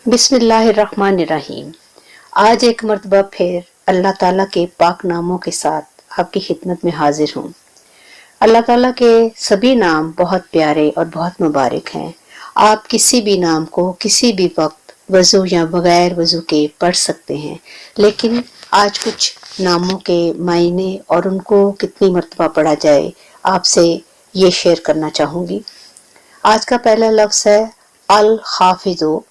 बिस्मिल्लाहिर्रहमानिर्रहीम। आज एक मर्तबा फिर अल्लाह ताला के पाक नामों के साथ आपकी खिदमत में हाजिर हूँ। अल्लाह ताला के सभी नाम बहुत प्यारे और बहुत मुबारक हैं। आप किसी भी नाम को किसी भी वक्त वजू या बगैर वजू के पढ़ सकते हैं, लेकिन आज कुछ नामों के मायने और उनको कितनी मर्तबा पढ़ा जाए आपसे ये शेयर करना चाहूँगी। आज का पहला लफ्ज़ है अल हाफिज़ो,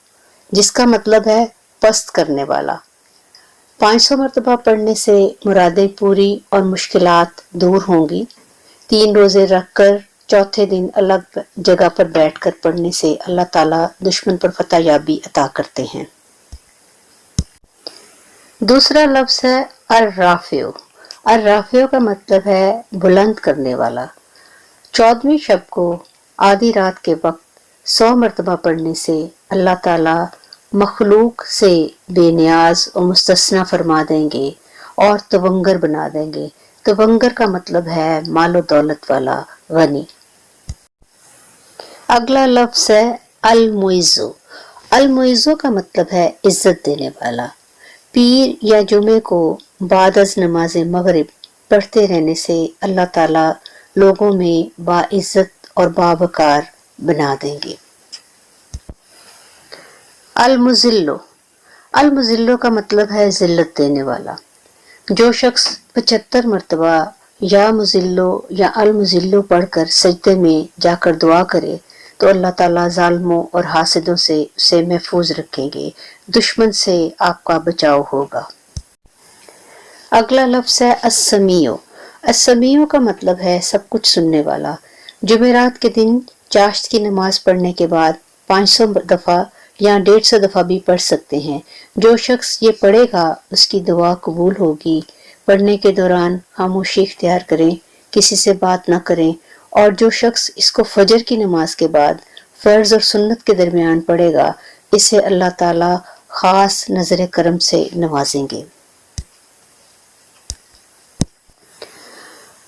जिसका मतलब है पस्त करने वाला। 500 मरतबा पढ़ने से मुरादें पूरी और मुश्किलात दूर होंगी। 3 रोजे रखकर चौथे दिन अलग जगह पर बैठकर पढ़ने से अल्लाह ताला दुश्मन पर फतह याबी अता करते हैं। दूसरा लफ्ज है अर्राफियो। अर्राफियो का मतलब है बुलंद करने वाला। 14वीं शब को आधी रात के वक्त 100 मरतबा पढ़ने से अल्लाह ताला मखलूक से बेनियाज और मुस्तस्ना फरमा देंगे और तवंगर बना देंगे। तवंगर का मतलब है मालो दौलत वाला, गनी। अगला लफ्ज है अल मुइज़्ज़ो। अल मुइज़्ज़ो का मतलब है इज्जत देने वाला। पीर या जुमे को बाद अज़ नमाज मगरिब पढ़ते रहने से अल्लाह ताला लोगों में बाइज्जत और बावकार बना देंगे। अल मुज़िल्लो। अल मुज़िल्लो का मतलब है जिल्लत देने वाला। जो शख्स 75 मरतबा या मुज़िल्लो या अल मुज़िल्लो पढ़कर सजदे में जाकर दुआ करे तो अल्लाह ताला जालिमों और हासिदों से उसे महफूज रखेंगे, दुश्मन से आपका बचाव होगा। अगला लफ्ज़ है अस्समीओ। अस्समीओ का मतलब है सब कुछ सुनने वाला। जुमेरात के दिन चाश्त की नमाज पढ़ने के बाद 500 दफ़ा या 150 दफ़ा भी पढ़ सकते हैं। जो शख्स ये पढ़ेगा उसकी दुआ कबूल होगी। पढ़ने के दौरान खामोशी इख्तियार करें, किसी से बात ना करें, और जो शख्स इसको फजर की नमाज के बाद फर्ज और सुन्नत के दरमियान पढ़ेगा, इसे अल्लाह ताला खास नजर करम से नवाजेंगे।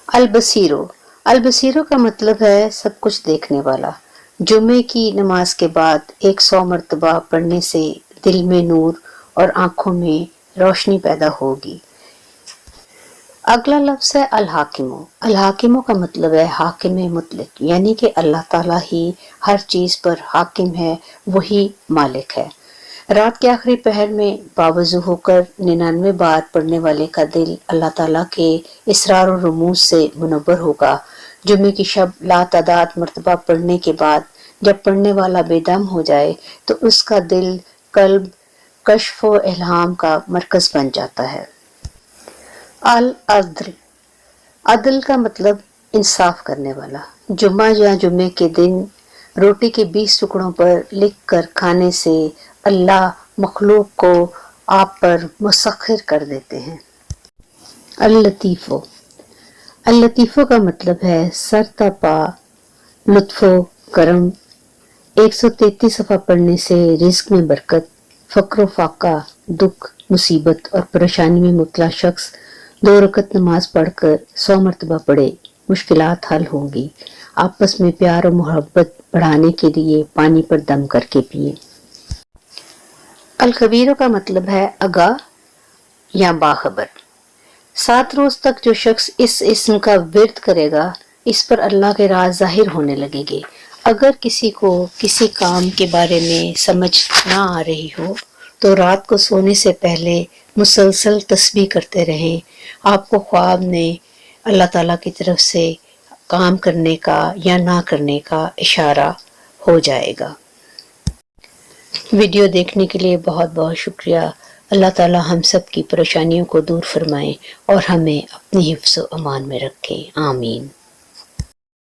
अल बसीरो। अल बसीरो का मतलब है सब कुछ देखने वाला। जुमे की नमाज के बाद 100 मरतबा पढ़ने से दिल में नूर और आंखों में रोशनी पैदा होगी। अगला लफ्ज है अल हाकिमो। अल हाकिमो का मतलब है हाकिम मुतलक, यानी कि अल्लाह ताला ही हर चीज पर हाकिम है, वही मालिक है। रात के आखिरी पहर में बावजू होकर 99 बार पढ़ने वाले का दिल अल्लाह ताला के इसरार और रमूज से मुनव्वर होगा। जुमे की शब लातादाद मरतबा पढ़ने के बाद जब पढ़ने वाला बेदम हो जाए तो उसका दिल कल्ब कश्फ व इल्हाम का मरकज बन जाता है। अल अदल। अदल का मतलब इंसाफ करने वाला। जुम्मा या जुम्मे के दिन रोटी के 20 टुकड़ों पर लिख कर खाने से अल्लाह मखलूक को आप पर मुसख्खिर कर देते हैं। अल लतीफ़ो। अल लतीफ़ो का मतलब है सरता पा, लुत्फो करम। 133 दफ़ा पढ़ने से रिस्क में बरकत, फक्र फाका, दुख, मुसीबत और परेशानी में मुब्तला शख्स 2 रकत नमाज पढ़कर 100 मरतबा पढ़े, मुश्किलात हल होंगी। आपस में प्यार और मोहब्बत बढ़ाने के लिए पानी पर दम करके पिए। अल खबीरों का मतलब है आगाह या बाखबर। 7 रोज तक जो शख्स इस इस्म का विर्द करेगा, इस पर अल्लाह के राज जाहिर होने लगेंगे। अगर किसी को किसी काम के बारे में समझ ना आ रही हो तो रात को सोने से पहले मुसलसल तस्बीह करते रहें। आपको ख्वाब में अल्लाह ताला की तरफ से काम करने का या ना करने का इशारा हो जाएगा। वीडियो देखने के लिए बहुत बहुत शुक्रिया। अल्लाह ताला हम सब की परेशानियों को दूर फरमाए और हमें अपनी हिफ्ज़ व अमान में रखें। आमीन।